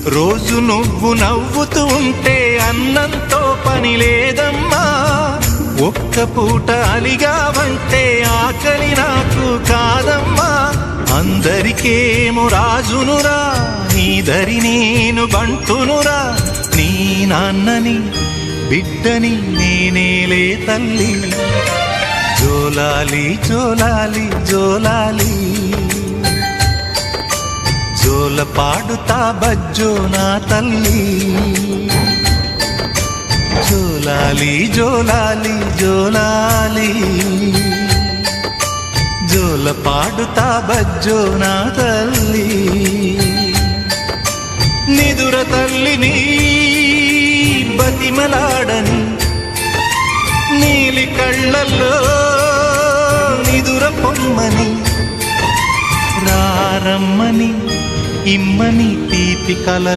రోజు నువ్వు నవ్వుతూ ఉంటే అన్నంతో పని లేదమ్మా. ఒక్క పూట అలిగావంటే ఆకలి నాకు కాదమ్మా. అందరికేమో రాజునురా, నీ దరి నేను బంటునురా. నీ నాన్నని బిడ్డని నేనేలే తల్లి. జోలాలి జోలాలి జోలాలి, జోల పాడుతా బజ్జో నా తల్లి. జోలాలి జోలాలి జోలాలి, జోల పాడుతా బజ్జో నా తల్లి. నిదుర తల్లిని బతిమలాడని, నీలి కళ్ళల్లో నిదుర పొమ్మని, రారమ్మని ఇమ్మని తీపి కల